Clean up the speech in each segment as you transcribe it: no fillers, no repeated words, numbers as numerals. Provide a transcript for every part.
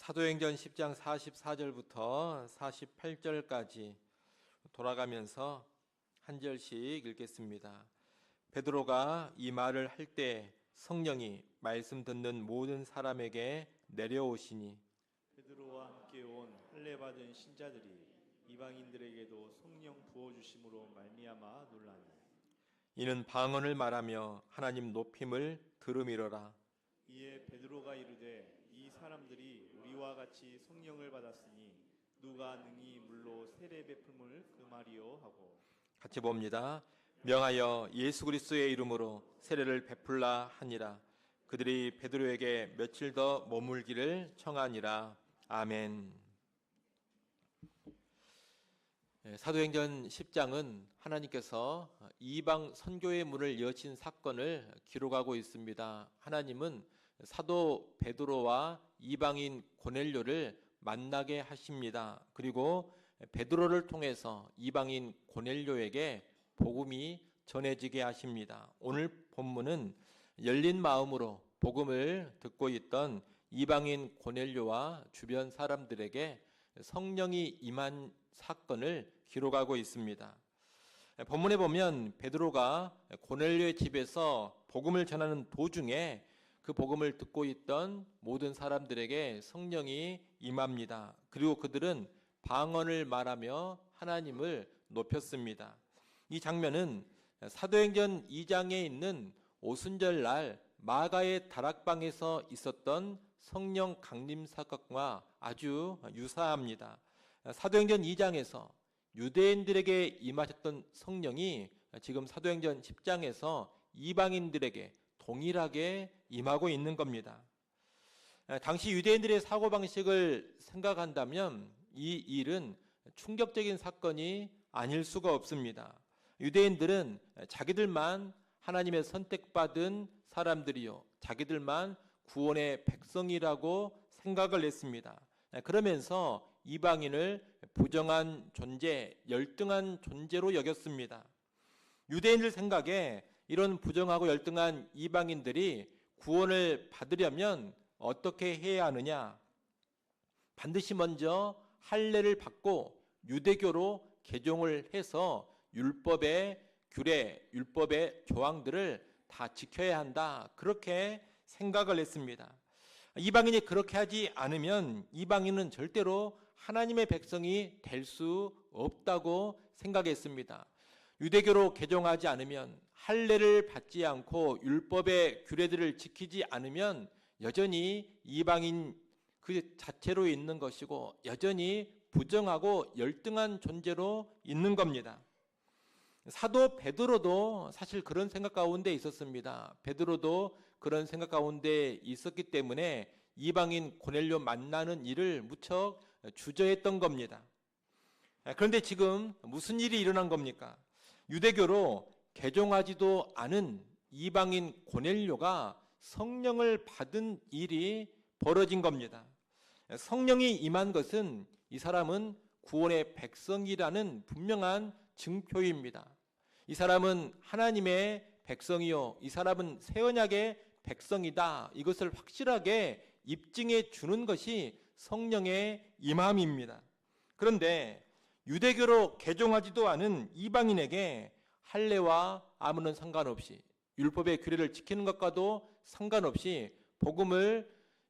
사도행전 10장 44절부터 48절까지 돌아가면서 한 절씩 읽겠습니다. 베드로가 이 말을 할 때 성령이 말씀 듣는 모든 사람에게 내려오시니 베드로와 함께 온 할례 받은 신자들이 이방인들에게도 성령 부어 주심으로 말미암아 놀라니 이는 방언을 말하며 하나님 높임을 들음이러라. 이에 베드로가 이르되 이 사람들이 우리와 같이 성령을 받았으니 누가 능히 물로 세례 베품을 금하리요 하고 같이 봅니다. 명하여 예수 그리스도의 이름으로 세례를 베풀라 하니라. 그들이 베드로에게 며칠 더 머물기를 청하니라. 아멘. 사도행전 10장은 하나님께서 이방 선교의 문을 여신 사건을 기록하고 있습니다. 하나님은 사도 베드로와 이방인 고넬료를 만나게 하십니다. 그리고 베드로를 통해서 이방인 고넬료에게 복음이 전해지게 하십니다. 오늘 본문은 열린 마음으로 복음을 듣고 있던 이방인 고넬료와 주변 사람들에게 성령이 임한 사건을 기록하고 있습니다. 본문에 보면 베드로가 고넬료의 집에서 복음을 전하는 도중에 그 복음을 듣고 있던 모든 사람들에게 성령이 임합니다. 그리고 그들은 방언을 말하며 하나님을 높였습니다. 이 장면은 사도행전 2장에 있는 오순절날 마가의 다락방에서 있었던 성령 강림 사건과 아주 유사합니다. 사도행전 2장에서 유대인들에게 임하셨던 성령이 지금 사도행전 10장에서 이방인들에게 동일하게 임하고 있는 겁니다. 당시 유대인들의 사고방식을 생각한다면 이 일은 충격적인 사건이 아닐 수가 없습니다. 유대인들은 자기들만 하나님의 선택받은 사람들이요, 자기들만 구원의 백성이라고 생각을 했습니다. 그러면서 이방인을 부정한 존재, 열등한 존재로 여겼습니다. 유대인들 생각에 이런 부정하고 열등한 이방인들이 구원을 받으려면 어떻게 해야 하느냐? 반드시 먼저 할례를 받고 유대교로 개종을 해서 율법의 규례, 율법의 조항들을 다 지켜야 한다. 그렇게 생각을 했습니다. 이방인이 그렇게 하지 않으면 이방인은 절대로 하나님의 백성이 될 수 없다고 생각했습니다. 유대교로 개종하지 않으면, 할례를 받지 않고 율법의 규례들을 지키지 않으면 여전히 이방인 그 자체로 있는 것이고 여전히 부정하고 열등한 존재로 있는 겁니다. 사도 베드로도 사실 그런 생각 가운데 있었습니다. 베드로도 그런 생각 가운데 있었기 때문에 이방인 고넬료 만나는 일을 무척 주저했던 겁니다. 그런데 지금 무슨 일이 일어난 겁니까? 유대교로 개종하지도 않은 이방인 고넬료가 성령을 받은 일이 벌어진 겁니다. 성령이 임한 것은 이 사람은 구원의 백성이라는 분명한 증표입니다. 이 사람은 하나님의 백성이요, 이 사람은 새 언약의 백성이다. 이것을 확실하게 입증해 주는 것이 성령의 임함입니다. 그런데 유대교로 개종하지도 않은 이방인에게 할례와 아무런 상관없이, 율법의 규례를 지키는 것과도 상관없이 복음을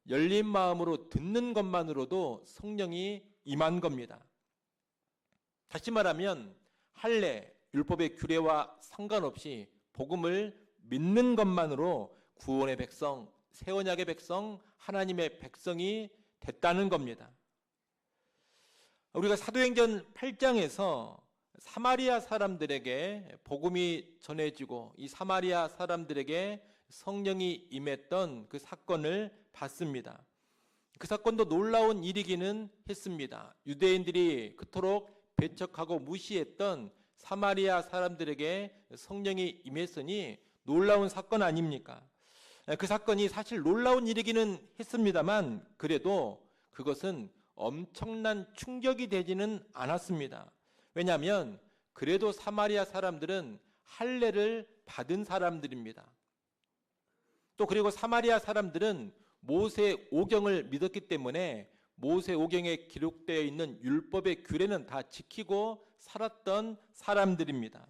열린 마음으로 듣는 것만으로도 성령이 임한 겁니다. 다시 말하면 할례, 율법의 규례와 상관없이 복음을 믿는 것만으로 구원의 백성, 새 언약의 백성, 하나님의 백성이 됐다는 겁니다. 우리가 사도행전 8장에서 사마리아 사람들에게 복음이 전해지고 이 사마리아 사람들에게 성령이 임했던 그 사건을 봤습니다. 그 사건도 놀라운 일이기는 했습니다. 유대인들이 그토록 배척하고 무시했던 사마리아 사람들에게 성령이 임했으니 놀라운 사건 아닙니까? 그 사건이 사실 놀라운 일이기는 했습니다만 그래도 그것은 엄청난 충격이 되지는 않았습니다. 왜냐하면 그래도 사마리아 사람들은 할례를 받은 사람들입니다. 또 그리고 사마리아 사람들은 모세 오경을 믿었기 때문에 모세오경에 기록되어 있는 율법의 규례는 다 지키고 살았던 사람들입니다.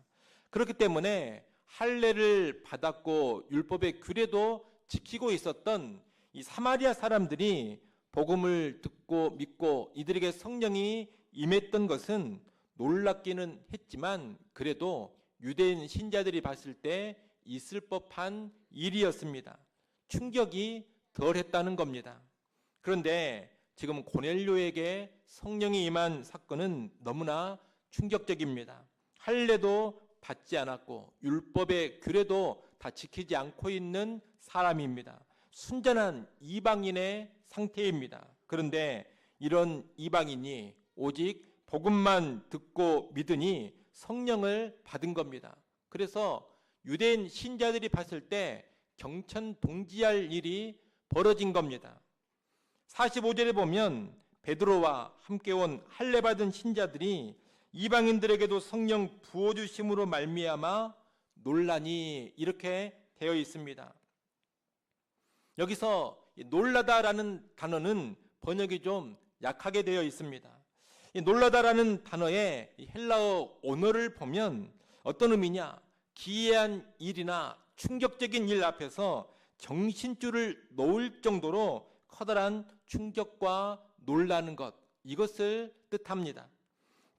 그렇기 때문에 할례를 받았고 율법의 규례도 지키고 있었던 이 사마리아 사람들이 복음을 듣고 믿고 이들에게 성령이 임했던 것은 놀랍기는 했지만 그래도 유대인 신자들이 봤을 때 있을 법한 일이었습니다. 충격이 덜했다는 겁니다. 그런데 지금 고넬료에게 성령이 임한 사건은 너무나 충격적입니다. 할례도 받지 않았고 율법의 규례도 다 지키지 않고 있는 사람입니다. 순전한 이방인의 상태입니다. 그런데 이런 이방인이 오직 복음만 듣고 믿으니 성령을 받은 겁니다. 그래서 유대인 신자들이 봤을 때 경천동지할 일이 벌어진 겁니다. 45절에 보면 베드로와 함께 온 할례 받은 신자들이 이방인들에게도 성령 부어주심으로 말미암아 놀라니 이렇게 되어 있습니다. 여기서 놀라다라는 단어는 번역이 좀 약하게 되어 있습니다. 이 놀라다라는 단어의 헬라어 언어를 보면 어떤 의미냐? 기이한 일이나 충격적인 일 앞에서 정신줄을 놓을 정도로 커다란 충격과 놀라는 것, 이것을 뜻합니다.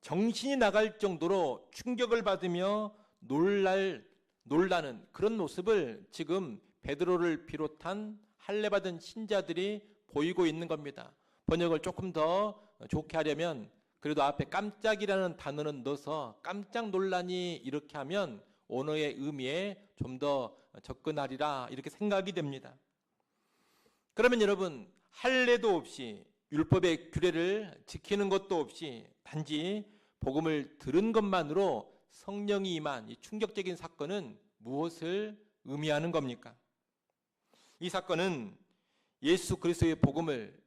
정신이 나갈 정도로 충격을 받으며 놀라는 그런 모습을 지금 베드로를 비롯한 할례 받은 신자들이 보이고 있는 겁니다. 번역을 조금 더 좋게 하려면 그래도 앞에 깜짝이라는 단어는 넣어서 깜짝 놀라니 이렇게 하면 언어의 의미에 좀 더 접근하리라 이렇게 생각이 됩니다. 그러면 여러분 할례도 없이 율법의 규례를 지키는 것도 없이 단지 복음을 들은 것만으로 성령이 임한 이 충격적인 사건은 무엇을 의미하는 겁니까? 이 사건은 예수 그리스도의 복음을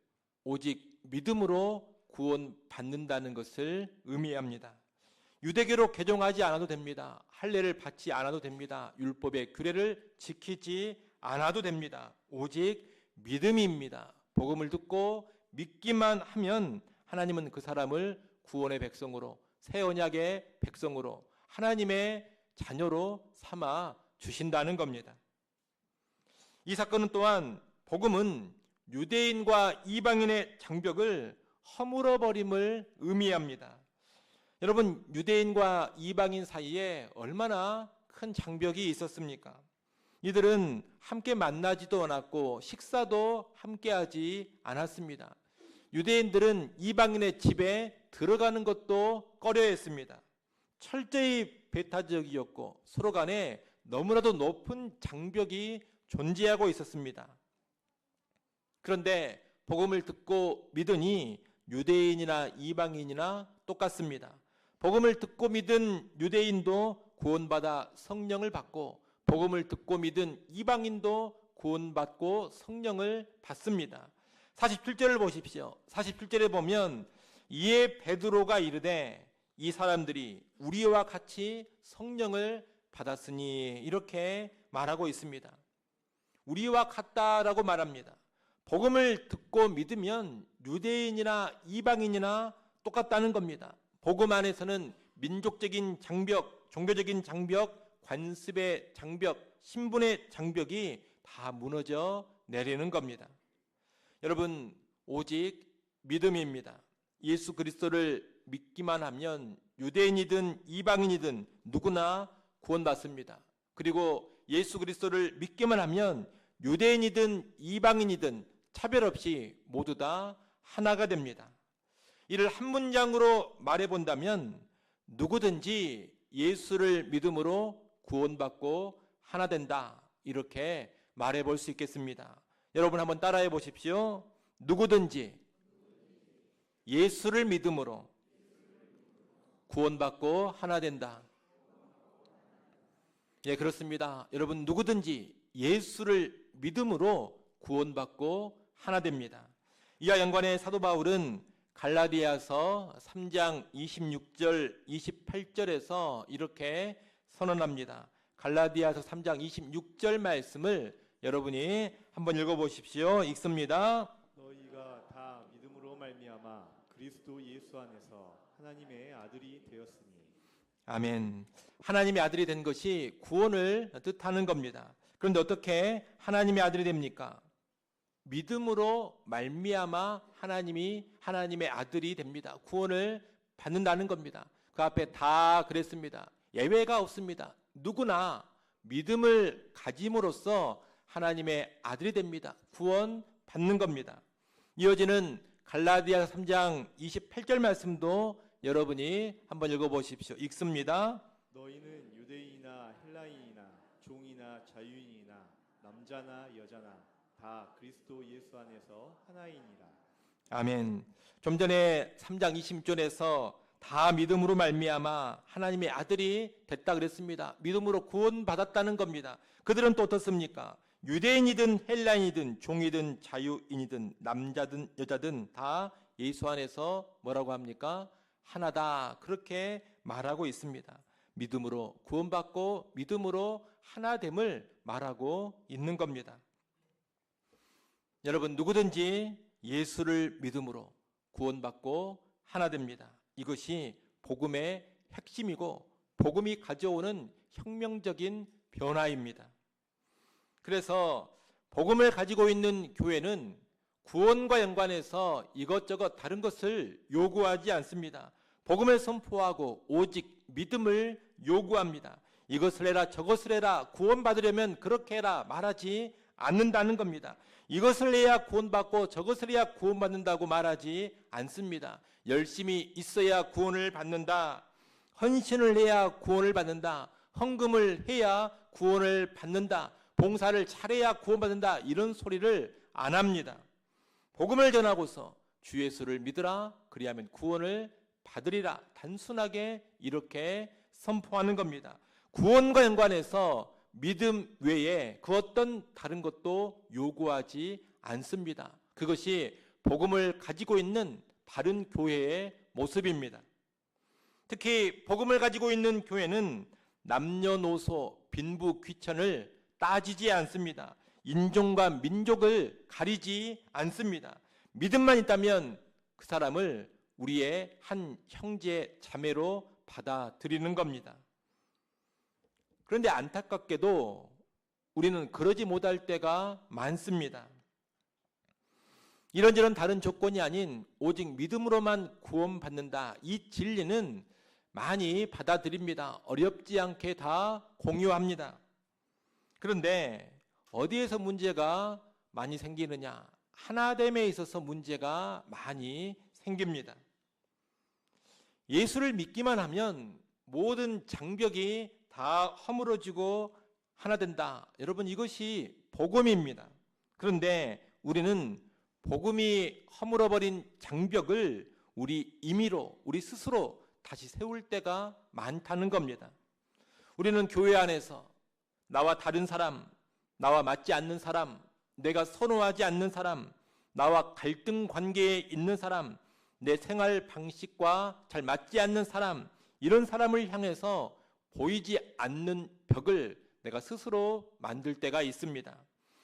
오직 믿음으로 구원받는다는 것을 의미합니다. 유대교로 개종하지 않아도 됩니다. 할례를 받지 않아도 됩니다. 율법의 규례를 지키지 않아도 됩니다. 오직 믿음입니다. 복음을 듣고 믿기만 하면 하나님은 그 사람을 구원의 백성으로, 새 언약의 백성으로, 하나님의 자녀로 삼아 주신다는 겁니다. 이 사건은 또한 복음은 유대인과 이방인의 장벽을 허물어버림을 의미합니다. 여러분, 유대인과 이방인 사이에 얼마나 큰 장벽이 있었습니까? 이들은 함께 만나지도 않았고 식사도 함께하지 않았습니다. 유대인들은 이방인의 집에 들어가는 것도 꺼려했습니다. 철저히 배타적이었고 서로 간에 너무나도 높은 장벽이 존재하고 있었습니다. 그런데 복음을 듣고 믿으니 유대인이나 이방인이나 똑같습니다. 복음을 듣고 믿은 유대인도 구원받아 성령을 받고 복음을 듣고 믿은 이방인도 구원받고 성령을 받습니다. 47절을 보십시오. 47절에 보면 이에 베드로가 이르되 이 사람들이 우리와 같이 성령을 받았으니 이렇게 말하고 있습니다. 우리와 같다라고 말합니다. 복음을 듣고 믿으면 유대인이나 이방인이나 똑같다는 겁니다. 복음 안에서는 민족적인 장벽, 종교적인 장벽, 관습의 장벽, 신분의 장벽이 다 무너져 내리는 겁니다. 여러분, 오직 믿음입니다. 예수 그리스도를 믿기만 하면 유대인이든 이방인이든 누구나 구원받습니다. 그리고 예수 그리스도를 믿기만 하면 유대인이든 이방인이든 차별 없이 모두 다 하나가 됩니다. 이를 한 문장으로 말해본다면 누구든지 예수를 믿음으로 구원받고 하나 된다, 이렇게 말해볼 수 있겠습니다. 여러분 한번 따라해 보십시오. 누구든지 예수를 믿음으로 구원받고 하나 된다. 예, 그렇습니다. 여러분 누구든지 예수를 믿음으로 구원받고 하나 됩니다. 이와 연관해 사도 바울은 갈라디아서 3장 26절 28절에서 이렇게 선언합니다. 갈라디아서 3장 26절 말씀을 여러분이 한번 읽어보십시오. 읽습니다. 너희가 다 믿음으로 말미암아 그리스도 예수 안에서 하나님의 아들이 되었으니. 아멘. 하나님의 아들이 된 것이 구원을 뜻하는 겁니다. 그런데 어떻게 하나님의 아들이 됩니까? 믿음으로 말미암아 하나님의 아들이 됩니다. 구원을 받는다는 겁니다. 그 앞에 다 그랬습니다. 예외가 없습니다. 누구나 믿음을 가짐으로써 하나님의 아들이 됩니다. 구원 받는 겁니다. 이어지는 갈라디아서 3장 28절 말씀도 여러분이 한번 읽어보십시오. 읽습니다. 너희는 유대인이나 헬라인이나 종이나 자유인이나 남자나 여자나 다 그리스도 예수 안에서 하나이니라. 아멘. 좀 전에 3장 26절에서 다 믿음으로 말미암아 하나님의 아들이 됐다 그랬습니다. 믿음으로 구원받았다는 겁니다. 그들은 또 어떻습니까? 유대인이든 헬라인이든 종이든 자유인이든 남자든 여자든 다 예수 안에서 뭐라고 합니까? 하나다. 그렇게 말하고 있습니다. 믿음으로 구원받고 믿음으로 하나됨을 말하고 있는 겁니다. 여러분, 누구든지 예수를 믿음으로 구원받고 하나됩니다. 이것이 복음의 핵심이고 복음이 가져오는 혁명적인 변화입니다. 그래서 복음을 가지고 있는 교회는 구원과 연관해서 이것저것 다른 것을 요구하지 않습니다. 복음을 선포하고 오직 믿음을 요구합니다. 이것을 해라 저것을 해라 구원받으려면 그렇게 해라 말하지 않는다는 겁니다. 이것을 해야 구원받고 저것을 해야 구원받는다고 말하지 않습니다. 열심히 있어야 구원을 받는다. 헌신을 해야 구원을 받는다. 헌금을 해야 구원을 받는다. 봉사를 잘해야 구원받는다. 이런 소리를 안 합니다. 복음을 전하고서 주 예수를 믿으라. 그리하면 구원을 받으리라. 단순하게 이렇게 선포하는 겁니다. 구원과 연관해서 믿음 외에 그 어떤 다른 것도 요구하지 않습니다. 그것이 복음을 가지고 있는 바른 교회의 모습입니다. 특히 복음을 가지고 있는 교회는 남녀노소 빈부 귀천을 따지지 않습니다. 인종과 민족을 가리지 않습니다. 믿음만 있다면 그 사람을 우리의 한 형제 자매로 받아들이는 겁니다. 그런데 안타깝게도 우리는 그러지 못할 때가 많습니다. 이런저런 다른 조건이 아닌 오직 믿음으로만 구원받는다. 이 진리는 많이 받아들입니다. 어렵지 않게 다 공유합니다. 그런데 어디에서 문제가 많이 생기느냐? 하나됨에 있어서 문제가 많이 생깁니다. 예수를 믿기만 하면 모든 장벽이 다 허물어지고 하나 된다. 여러분, 이것이 복음입니다. 그런데 우리는 복음이 허물어버린 장벽을 우리 임의로, 우리 스스로 다시 세울 때가 많다는 겁니다. 우리는 교회 안에서 나와 다른 사람, 나와 맞지 않는 사람, 내가 선호하지 않는 사람, 나와 갈등 관계에 있는 사람, 내 생활 방식과 잘 맞지 않는 사람, 이런 사람을 향해서 보이지 않는 벽을 내가 스스로 만들 때가 있습니다.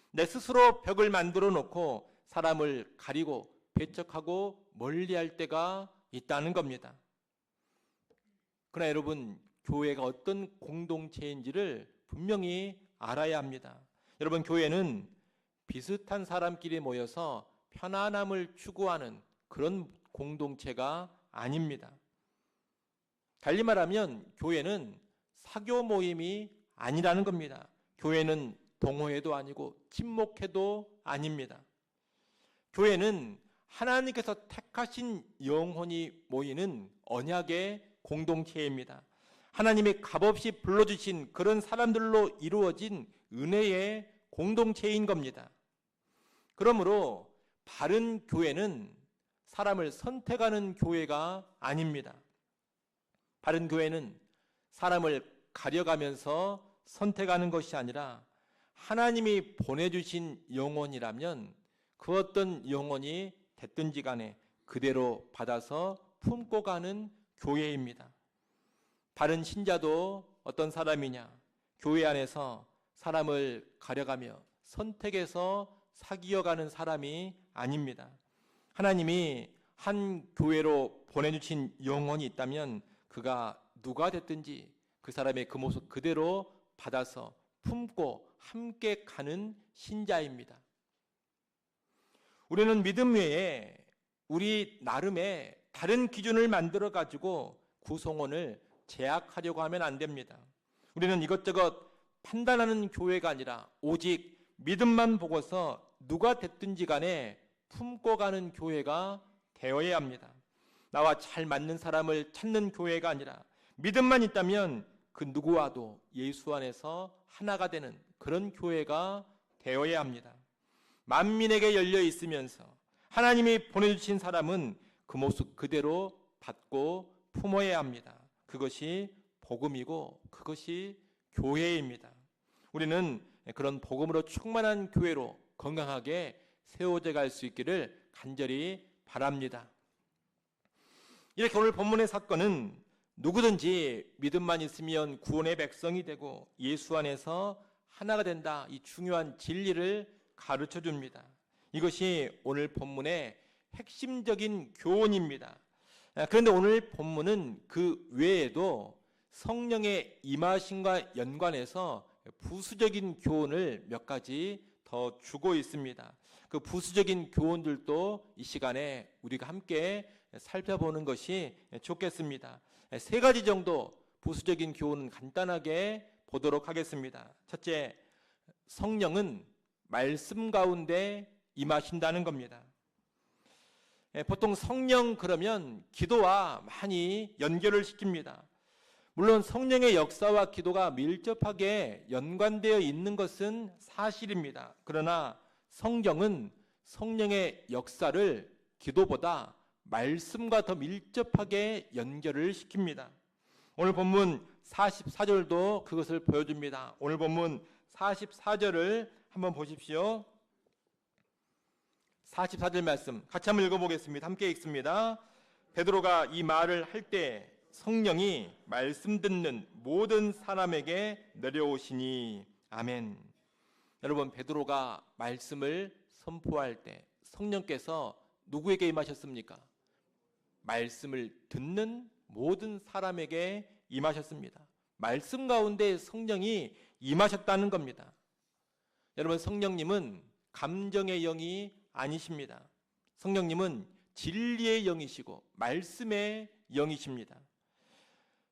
내 스스로 벽을 만들어 놓고 사람을 가리고 배척하고 멀리할 때가 있다는 겁니다. 그러나 여러분, 교회가 어떤 공동체인지를 분명히 알아야 합니다. 여러분, 교회는 비슷한 사람끼리 모여서 편안함을 추구하는 그런 공동체가 아닙니다. 달리 말하면 교회는 사교 모임이 아니라는 겁니다. 교회는 동호회도 아니고 친목회도 아닙니다. 교회는 하나님께서 택하신 영혼이 모이는 언약의 공동체입니다. 하나님이 값없이 불러주신 그런 사람들로 이루어진 은혜의 공동체인 겁니다. 그러므로 바른 교회는 사람을 선택하는 교회가 아닙니다. 바른 교회는 사람을 가려가면서 선택하는 것이 아니라 하나님이 보내주신 영혼이라면 그 어떤 영혼이 됐든지 간에 그대로 받아서 품고 가는 교회입니다. 바른 신자도 어떤 사람이냐? 교회 안에서 사람을 가려가며 선택해서 사귀어가는 사람이 아닙니다. 하나님이 한 교회로 보내주신 영혼이 있다면 그가 누가 됐든지 그 사람의 그 모습 그대로 받아서 품고 함께 가는 신자입니다. 우리는 믿음 외에 우리 나름의 다른 기준을 만들어 가지고 구성원을 제약하려고 하면 안 됩니다. 우리는 이것저것 판단하는 교회가 아니라 오직 믿음만 보고서 누가 됐든지 간에 품고 가는 교회가 되어야 합니다. 나와 잘 맞는 사람을 찾는 교회가 아니라 믿음만 있다면 그 누구와도 예수 안에서 하나가 되는 그런 교회가 되어야 합니다. 만민에게 열려 있으면서 하나님이 보내주신 사람은 그 모습 그대로 받고 품어야 합니다. 그것이 복음이고 그것이 교회입니다. 우리는 그런 복음으로 충만한 교회로 건강하게 세워져 갈 수 있기를 간절히 바랍니다. 이렇게 오늘 본문의 사건은 누구든지 믿음만 있으면 구원의 백성이 되고 예수 안에서 하나가 된다, 이 중요한 진리를 가르쳐 줍니다. 이것이 오늘 본문의 핵심적인 교훈입니다. 그런데 오늘 본문은 그 외에도 성령의 임하심과 연관해서 부수적인 교훈을 몇 가지 더 주고 있습니다. 그 부수적인 교훈들도 이 시간에 우리가 함께 살펴보는 것이 좋겠습니다. 세 가지 정도 부수적인 교훈은 간단하게 보도록 하겠습니다. 첫째, 성령은 말씀 가운데 임하신다는 겁니다. 보통 성령 그러면 기도와 많이 연결을 시킵니다. 물론 성령의 역사와 기도가 밀접하게 연관되어 있는 것은 사실입니다. 그러나 성경은 성령의 역사를 기도보다 말씀과 더 밀접하게 연결을 시킵니다. 오늘 본문 44절도 그것을 보여줍니다. 오늘 본문 44절을 한번 보십시오. 44절 말씀 같이 한번 읽어보겠습니다. 함께 읽습니다. 베드로가 이 말을 할 때 성령이 말씀 듣는 모든 사람에게 내려오시니 아멘. 여러분, 베드로가 말씀을 선포할 때 성령께서 누구에게 임하셨습니까? 말씀을 듣는 모든 사람에게 임하셨습니다. 말씀 가운데 성령이 임하셨다는 겁니다. 여러분, 성령님은 감정의 영이 아니십니다. 성령님은 진리의 영이시고 말씀의 영이십니다.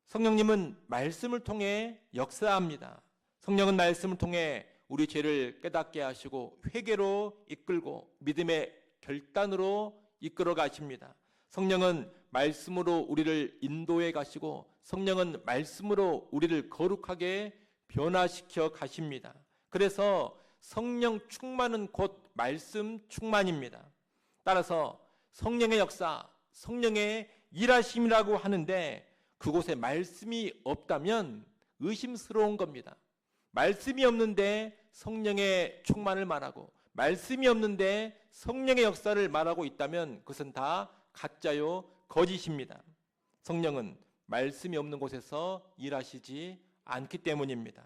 성령님은 말씀을 통해 역사합니다. 성령은 말씀을 통해 우리 죄를 깨닫게 하시고 회개로 이끌고 믿음의 결단으로 이끌어 가십니다. 성령은 말씀으로 우리를 인도해 가시고 성령은 말씀으로 우리를 거룩하게 변화시켜 가십니다. 그래서 성령 충만은 곧 말씀 충만입니다. 따라서 성령의 역사, 성령의 일하심이라고 하는데 그곳에 말씀이 없다면 의심스러운 겁니다. 말씀이 없는데 성령의 충만을 말하고 말씀이 없는데 성령의 역사를 말하고 있다면 그것은 다 가짜요, 거짓입니다. 성령은 말씀이 없는 곳에서 일하시지 않기 때문입니다.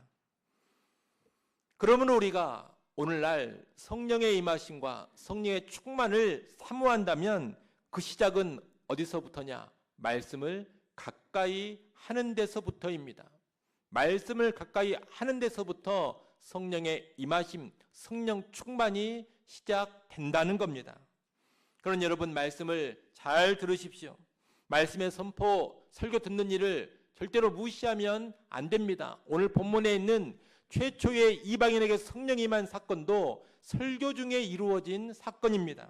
그러면 우리가 오늘날 성령의 임하심과 성령의 충만을 사모한다면 그 시작은 어디서부터냐? 말씀을 가까이 하는 데서부터입니다. 말씀을 가까이 하는 데서부터 성령의 임하심, 성령 충만이 시작된다는 겁니다. 그런 여러분, 말씀을 잘 들으십시오. 말씀의 선포, 설교 듣는 일을 절대로 무시하면 안 됩니다. 오늘 본문에 있는 최초의 이방인에게 성령이 임한 사건도 설교 중에 이루어진 사건입니다.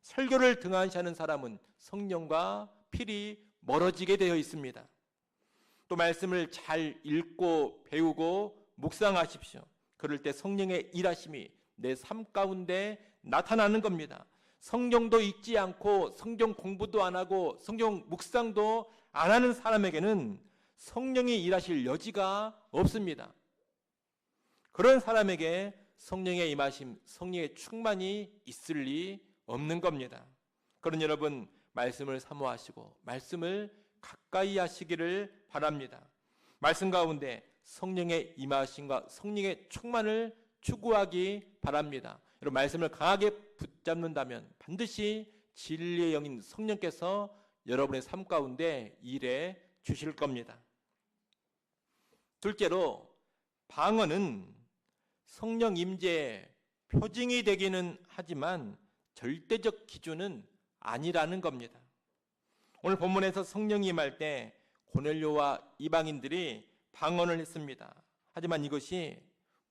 설교를 등한시하는 사람은 성령과 필히 멀어지게 되어 있습니다. 또 말씀을 잘 읽고 배우고 묵상하십시오. 그럴 때 성령의 일하심이 내 삶 가운데 나타나는 겁니다. 성경도 읽지 않고 성경 공부도 안 하고 성경 묵상도 안 하는 사람에게는 성령이 일하실 여지가 없습니다. 그런 사람에게 성령의 임하심, 성령의 충만이 있을 리 없는 겁니다. 그런 여러분, 말씀을 사모하시고 말씀을 가까이 하시기를 바랍니다. 말씀 가운데 성령의 임하심과 성령의 충만을 추구하기 바랍니다. 여러분, 말씀을 강하게 붙잡는다면 반드시 진리의 영인 성령께서 여러분의 삶 가운데 일해 주실 겁니다. 둘째로 방언은 성령 임재의 표징이 되기는 하지만 절대적 기준은 아니라는 겁니다. 오늘 본문에서 성령이 임할 때 고넬료와 이방인들이 방언을 했습니다. 하지만 이것이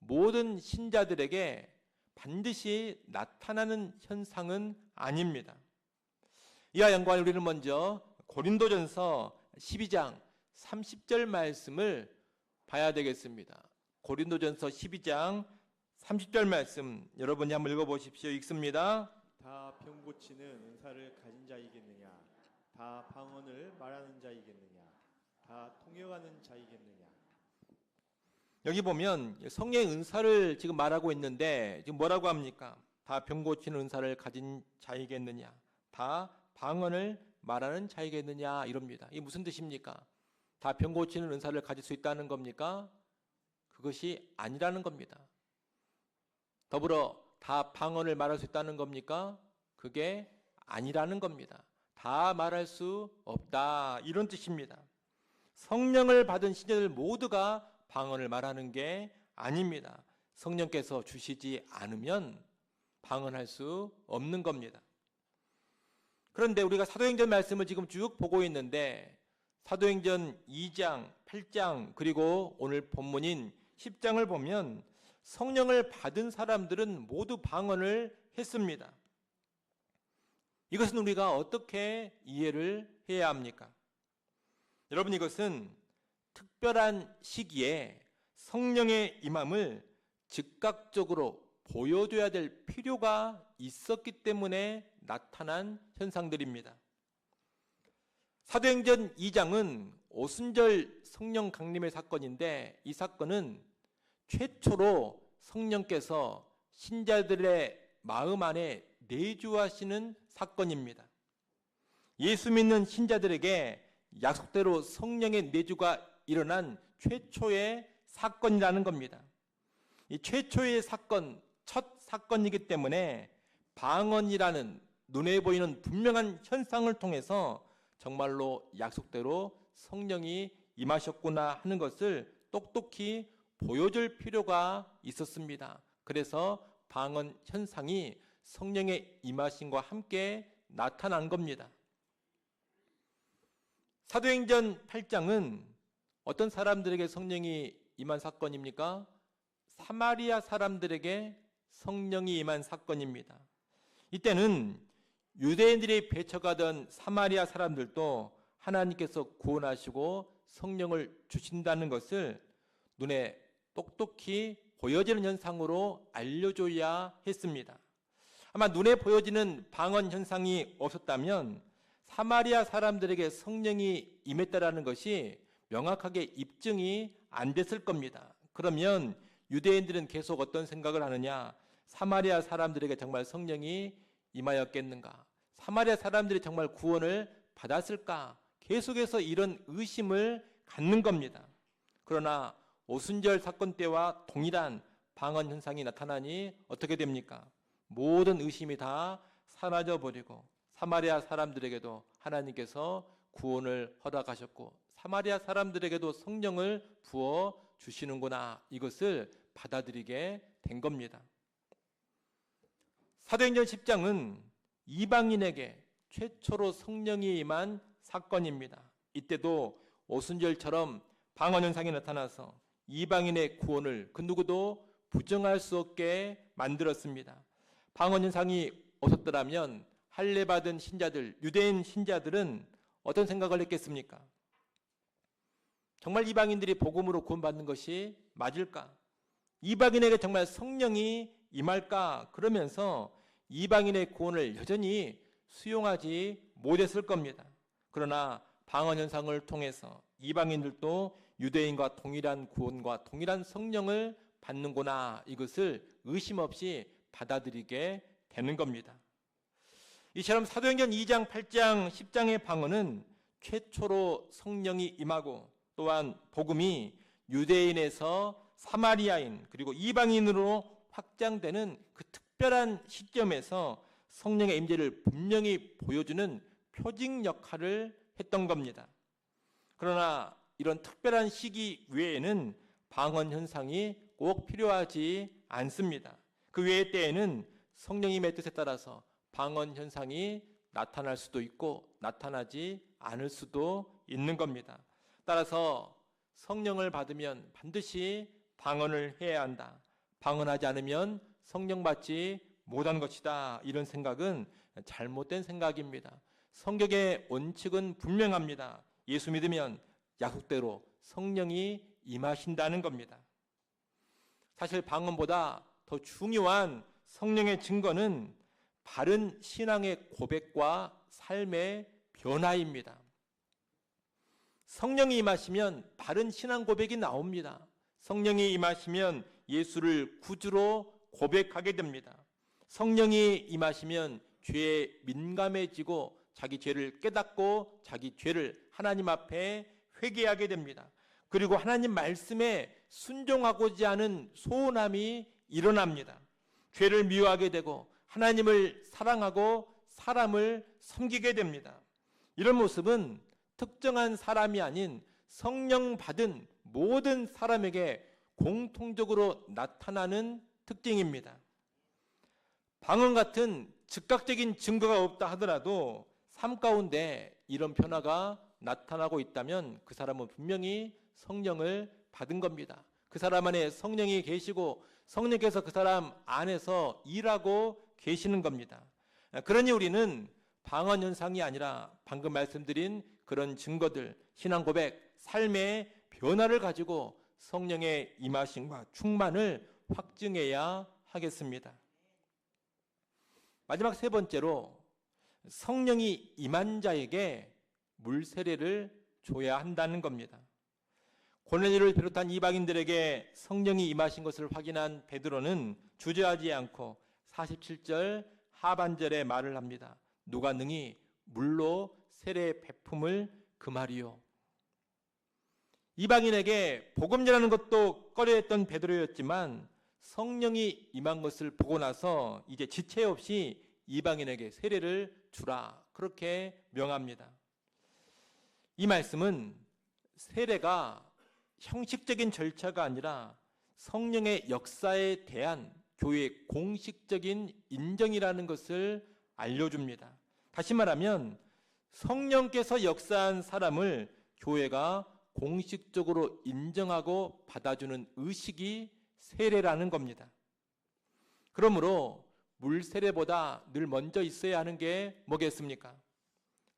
모든 신자들에게 반드시 나타나는 현상은 아닙니다. 이와 연관해 우리는 먼저 고린도전서 12장 30절 말씀을 봐야 되겠습니다. 고린도전서 12장 30절 말씀 여러분이 한번 읽어보십시오. 읽습니다. 다 병 고치는 은사를 가진 자이겠느냐? 다 방언을 말하는 자이겠느냐? 다 통역하는 자이겠느냐? 여기 보면 성령의 은사를 지금 말하고 있는데 지금 뭐라고 합니까? 다 병 고치는 은사를 가진 자이겠느냐? 다 방언을 말하는 자이겠느냐? 이럽니다. 이게 무슨 뜻입니까? 다 병 고치는 은사를 가질 수 있다는 겁니까? 그것이 아니라는 겁니다. 더불어 다 방언을 말할 수 있다는 겁니까? 그게 아니라는 겁니다. 다 말할 수 없다 이런 뜻입니다. 성령을 받은 신자들 모두가 방언을 말하는 게 아닙니다. 성령께서 주시지 않으면 방언할 수 없는 겁니다. 그런데 우리가 사도행전 말씀을 지금 쭉 보고 있는데 사도행전 2장, 8장 그리고 오늘 본문인 10장을 보면 성령을 받은 사람들은 모두 방언을 했습니다. 이것은 우리가 어떻게 이해를 해야 합니까? 여러분, 이것은 특별한 시기에 성령의 임함을 즉각적으로 보여줘야 될 필요가 있었기 때문에 나타난 현상들입니다. 사도행전 2장은 오순절 성령 강림의 사건인데 이 사건은 최초로 성령께서 신자들의 마음 안에 내주하시는 사건입니다. 예수 믿는 신자들에게 약속대로 성령의 내주가 일어난 최초의 사건이라는 겁니다. 이 최초의 사건, 첫 사건이기 때문에 방언이라는 눈에 보이는 분명한 현상을 통해서 정말로 약속대로 성령이 임하셨구나 하는 것을 똑똑히 보여줄 필요가 있었습니다. 그래서 방언 현상이 성령의 임하심과 함께 나타난 겁니다. 사도행전 8장은 어떤 사람들에게 성령이 임한 사건입니까? 사마리아 사람들에게 성령이 임한 사건입니다. 이때는 유대인들이 배척하던 사마리아 사람들도 하나님께서 구원하시고 성령을 주신다는 것을 눈에 똑똑히 보여지는 현상으로 알려줘야 했습니다. 아마 눈에 보여지는 방언 현상이 없었다면 사마리아 사람들에게 성령이 임했다라는 것이 명확하게 입증이 안 됐을 겁니다. 그러면 유대인들은 계속 어떤 생각을 하느냐? 사마리아 사람들에게 정말 성령이 임하였겠는가? 사마리아 사람들이 정말 구원을 받았을까? 계속해서 이런 의심을 갖는 겁니다. 그러나 오순절 사건 때와 동일한 방언 현상이 나타나니 어떻게 됩니까? 모든 의심이 다 사라져 버리고 사마리아 사람들에게도 하나님께서 구원을 허락하셨고 사마리아 사람들에게도 성령을 부어 주시는구나, 이것을 받아들이게 된 겁니다. 사도행전 10장은 이방인에게 최초로 성령이 임한 사건입니다. 이때도 오순절처럼 방언 현상이 나타나서 이방인의 구원을 그 누구도 부정할 수 없게 만들었습니다. 방언 현상이 없었더라면 할례 받은 신자들, 유대인 신자들은 어떤 생각을 했겠습니까? 정말 이방인들이 복음으로 구원받는 것이 맞을까? 이방인에게 정말 성령이 임할까? 그러면서 이방인의 구원을 여전히 수용하지 못했을 겁니다. 그러나 방언 현상을 통해서 이방인들도 유대인과 동일한 구원과 동일한 성령을 받는구나, 이것을 의심 없이 받아들이게 되는 겁니다. 이처럼 사도행전 2장, 8장, 10장의 방언은 최초로 성령이 임하고 또한 복음이 유대인에서 사마리아인 그리고 이방인으로 확장되는 그 특별한 시점에서 성령의 임재를 분명히 보여주는 표징 역할을 했던 겁니다. 그러나 이런 특별한 시기 외에는 방언 현상이 꼭 필요하지 않습니다. 그 외의 때에는 성령님의 뜻에 따라서 방언 현상이 나타날 수도 있고 나타나지 않을 수도 있는 겁니다. 따라서 성령을 받으면 반드시 방언을 해야 한다. 방언하지 않으면 성령 받지 못한 것이다. 이런 생각은 잘못된 생각입니다. 성경의 원칙은 분명합니다. 예수 믿으면 약속대로 성령이 임하신다는 겁니다. 사실 방언보다 더 중요한 성령의 증거는 바른 신앙의 고백과 삶의 변화입니다. 성령이 임하시면 바른 신앙 고백이 나옵니다. 성령이 임하시면 예수를 구주로 고백하게 됩니다. 성령이 임하시면 죄에 민감해지고 자기 죄를 깨닫고 자기 죄를 하나님 앞에 회개하게 됩니다. 그리고 하나님 말씀에 순종하고자 하는 소원함이 일어납니다. 죄를 미워하게 되고 하나님을 사랑하고 사람을 섬기게 됩니다. 이런 모습은 특정한 사람이 아닌 성령 받은 모든 사람에게 공통적으로 나타나는 특징입니다. 방언 같은 즉각적인 증거가 없다 하더라도 삶 가운데 이런 변화가 나타나고 있다면 그 사람은 분명히 성령을 받은 겁니다. 그 사람 안에 성령이 계시고 성령께서 그 사람 안에서 일하고 계시는 겁니다. 그러니 우리는 방언 현상이 아니라 방금 말씀드린 그런 증거들, 신앙 고백, 삶의 변화를 가지고 성령의 임하심과 충만을 확증해야 하겠습니다. 마지막 세 번째로 성령이 임한 자에게 물 세례를 줘야 한다는 겁니다. 고넬료를 비롯한 이방인들에게 성령이 임하신 것을 확인한 베드로는 주저하지 않고 47절 하반절에 말을 합니다. 누가 능히 물로 세례 베품을 금하리요. 이방인에게 복음 전하는 것도 꺼려했던 베드로였지만 성령이 임한 것을 보고 나서 이제 지체 없이 이방인에게 세례를 주라 그렇게 명합니다. 이 말씀은 세례가 형식적인 절차가 아니라 성령의 역사에 대한 교회의 공식적인 인정이라는 것을 알려줍니다. 다시 말하면 성령께서 역사한 사람을 교회가 공식적으로 인정하고 받아주는 의식이 세례라는 겁니다. 그러므로 물 세례보다 늘 먼저 있어야 하는 게 뭐겠습니까?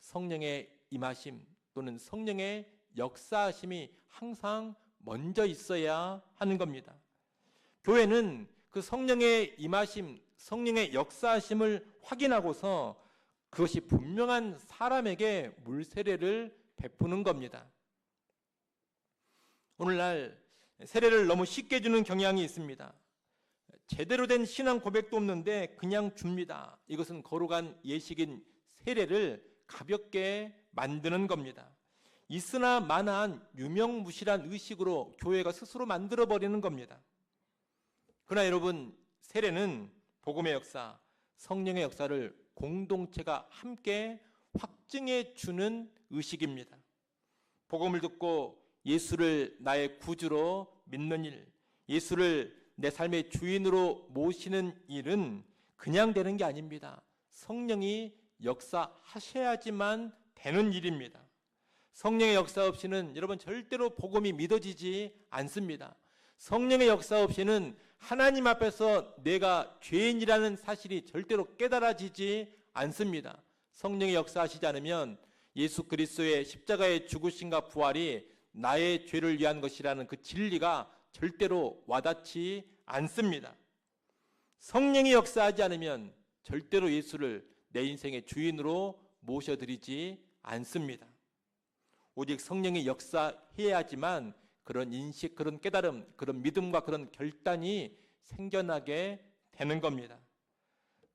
성령의 임하심 또는 성령의 역사하심이 항상 먼저 있어야 하는 겁니다. 교회는 그 성령의 임하심, 성령의 역사하심을 확인하고서 그것이 분명한 사람에게 물 세례를 베푸는 겁니다. 오늘날 세례를 너무 쉽게 주는 경향이 있습니다. 제대로 된 신앙 고백도 없는데 그냥 줍니다. 이것은 거룩한 예식인 세례를 가볍게 만드는 겁니다. 있으나 마나한 유명무실한 의식으로 교회가 스스로 만들어버리는 겁니다. 그러나 여러분, 세례는 복음의 역사, 성령의 역사를 공동체가 함께 확증해 주는 의식입니다. 복음을 듣고 예수를 나의 구주로 믿는 일, 예수를 내 삶의 주인으로 모시는 일은 그냥 되는 게 아닙니다. 성령이 역사하셔야지만 되는 일입니다. 성령의 역사 없이는 여러분 절대로 복음이 믿어지지 않습니다. 성령의 역사 없이는 하나님 앞에서 내가 죄인이라는 사실이 절대로 깨달아지지 않습니다. 성령의 역사하시지 않으면 예수 그리스도의 십자가의 죽으심과 부활이 나의 죄를 위한 것이라는 그 진리가 절대로 와닿지 않습니다. 성령이 역사하지 않으면 절대로 예수를 내 인생의 주인으로 모셔드리지 않습니다. 오직 성령이 역사해야지만 그런 인식, 그런 깨달음, 그런 믿음과 그런 결단이 생겨나게 되는 겁니다.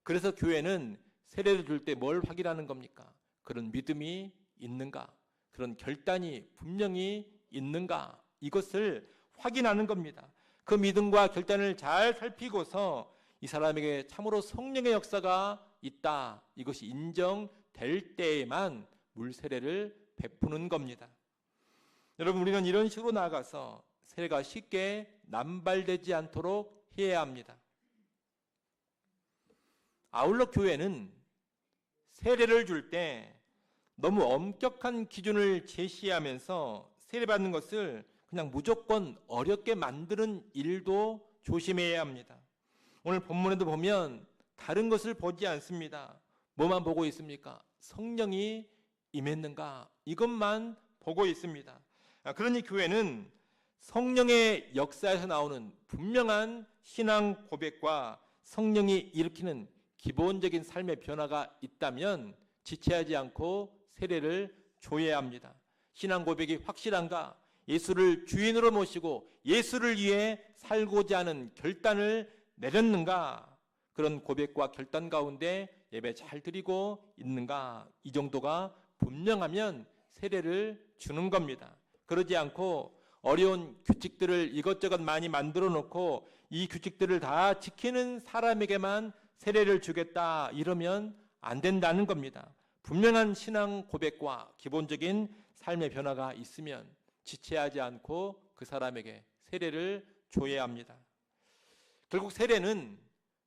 그래서 교회는 세례를 줄 때 뭘 확인하는 겁니까? 그런 믿음이 있는가? 그런 결단이 분명히 있는가? 이것을 확인하는 겁니다. 그 믿음과 결단을 잘 살피고서 이 사람에게 참으로 성령의 역사가 있다, 이것이 인정될 때에만 물 세례를 베푸는 겁니다. 여러분, 우리는 이런 식으로 나아가서 세례가 쉽게 남발되지 않도록 해야 합니다. 아울러 교회는 세례를 줄 때 너무 엄격한 기준을 제시하면서 세례받는 것을 그냥 무조건 어렵게 만드는 일도 조심해야 합니다. 오늘 본문에도 보면 다른 것을 보지 않습니다. 뭐만 보고 있습니까? 성령이 임했는가? 이것만 보고 있습니다. 그러니 교회는 성령의 역사에서 나오는 분명한 신앙 고백과 성령이 일으키는 기본적인 삶의 변화가 있다면 지체하지 않고 세례를 줘야 합니다. 신앙 고백이 확실한가? 예수를 주인으로 모시고 예수를 위해 살고자 하는 결단을 내렸는가? 그런 고백과 결단 가운데 예배 잘 드리고 있는가? 이 정도가 분명하면 세례를 주는 겁니다. 그러지 않고 어려운 규칙들을 이것저것 많이 만들어 놓고 이 규칙들을 다 지키는 사람에게만 세례를 주겠다, 이러면 안 된다는 겁니다. 분명한 신앙 고백과 기본적인 삶의 변화가 있으면 지체하지 않고 그 사람에게 세례를 줘야 합니다. 결국 세례는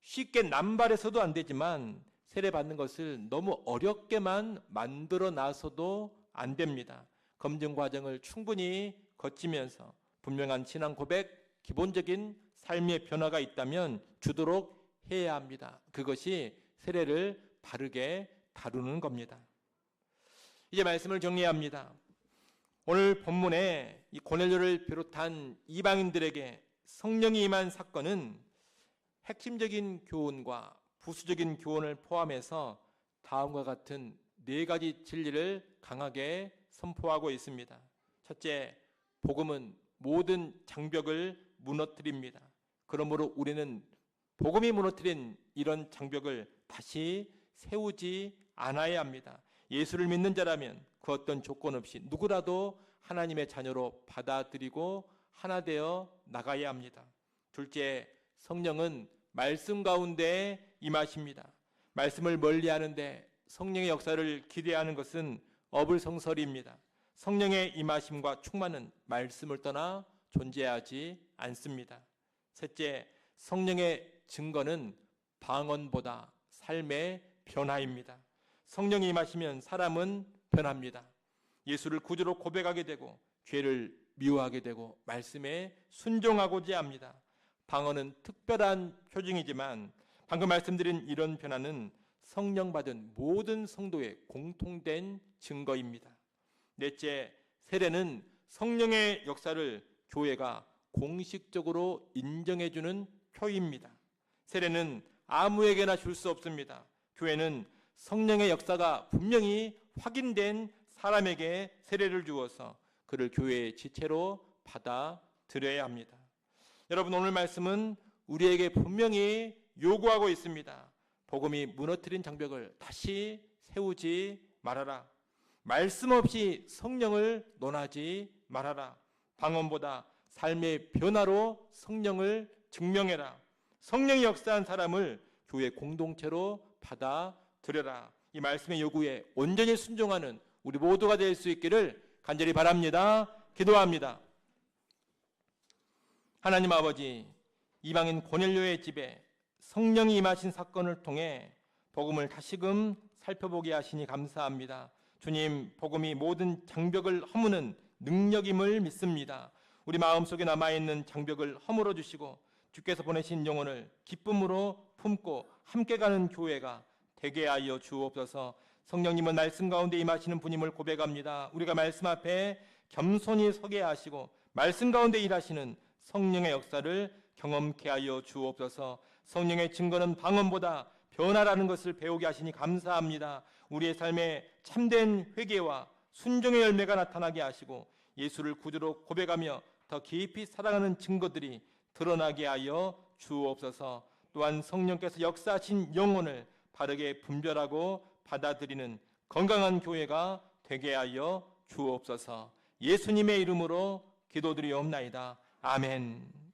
쉽게 남발해서도 안 되지만 세례 받는 것을 너무 어렵게만 만들어 놔서도 안 됩니다. 검증 과정을 충분히 거치면서 분명한 신앙 고백, 기본적인 삶의 변화가 있다면 주도록 해야 합니다. 그것이 세례를 바르게 다루는 겁니다. 이제 말씀을 정리합니다. 오늘 본문에 이 고넬료를 비롯한 이방인들에게 성령이 임한 사건은 핵심적인 교훈과 부수적인 교훈을 포함해서 다음과 같은 4가지 진리를 강하게 선포하고 있습니다. 첫째, 복음은 모든 장벽을 무너뜨립니다. 그러므로 우리는 복음이 무너뜨린 이런 장벽을 다시 세우지 않아야 합니다. 예수를 믿는 자라면 그 어떤 조건 없이 누구라도 하나님의 자녀로 받아들이고 하나 되어 나가야 합니다. 둘째, 성령은 말씀 가운데 임하십니다. 말씀을 멀리하는데 성령의 역사를 기대하는 것은 어불성설입니다. 성령의 임하심과 충만은 말씀을 떠나 존재하지 않습니다. 셋째, 성령의 증거는 방언보다 삶의 변화입니다. 성령이 임하시면 사람은 변합니다. 예수를 구주로 고백하게 되고 죄를 미워하게 되고 말씀에 순종하고자 합니다. 방언은 특별한 표징이지만 방금 말씀드린 이런 변화는 성령 받은 모든 성도의 공통된 증거입니다. 넷째, 세례는 성령의 역사를 교회가 공식적으로 인정해주는 표입니다. 세례는 아무에게나 줄 수 없습니다. 교회는 성령의 역사가 분명히 확인된 사람에게 세례를 주어서 그를 교회의 지체로 받아들여야 합니다. 여러분, 오늘 말씀은 우리에게 분명히 요구하고 있습니다. 복음이 무너뜨린 장벽을 다시 세우지 말아라. 말씀 없이 성령을 논하지 말아라. 방언보다 삶의 변화로 성령을 증명해라. 성령이 역사한 사람을 교회 공동체로 받아들여라. 이 말씀의 요구에 온전히 순종하는 우리 모두가 될 수 있기를 간절히 바랍니다. 기도합니다. 하나님 아버지, 이방인 고넬료의 집에 성령이 임하신 사건을 통해 복음을 다시금 살펴보게 하시니 감사합니다. 주님, 복음이 모든 장벽을 허무는 능력임을 믿습니다. 우리 마음속에 남아있는 장벽을 허물어 주시고 주께서 보내신 영혼을 기쁨으로 품고 함께 가는 교회가 되게 하여 주옵소서. 성령님은 말씀 가운데 임하시는 분임을 고백합니다. 우리가 말씀 앞에 겸손히 서게 하시고 말씀 가운데 일하시는 성령의 역사를 경험케 하여 주옵소서. 성령의 증거는 방언보다 변화라는 것을 배우게 하시니 감사합니다. 우리의 삶에 참된 회개와 순종의 열매가 나타나게 하시고 예수를 구주로 고백하며 더 깊이 사랑하는 증거들이 드러나게 하여 주옵소서. 또한 성령께서 역사하신 영혼을 바르게 분별하고 받아들이는 건강한 교회가 되게 하여 주옵소서. 예수님의 이름으로 기도드리옵나이다. 아멘.